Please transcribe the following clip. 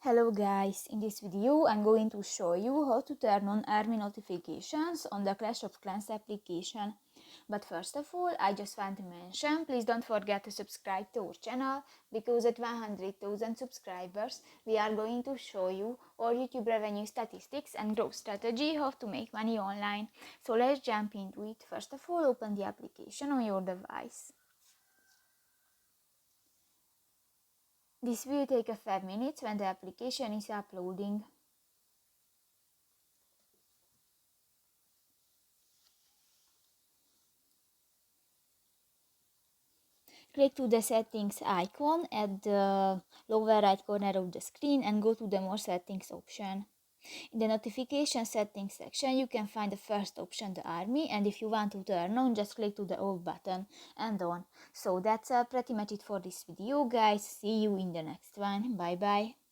Hello guys, in this video I'm going to show you how to turn on army notifications on the Clash of Clans application. But first of all, I just want to mention, please don't forget to subscribe to our channel, because at 100,000 subscribers we are going to show you all YouTube revenue statistics and growth strategy how to make money online. So let's jump into it. First of all, open the application on your device. This will take a 5 minutes when the application is uploading. Click to the settings icon at the lower right corner of the screen and go to the more settings option. In the notification settings section you can find the first option, the army, and if you want to turn on, just click to the off button and on. So that's pretty much it for this video guys. See you in the next one. Bye bye.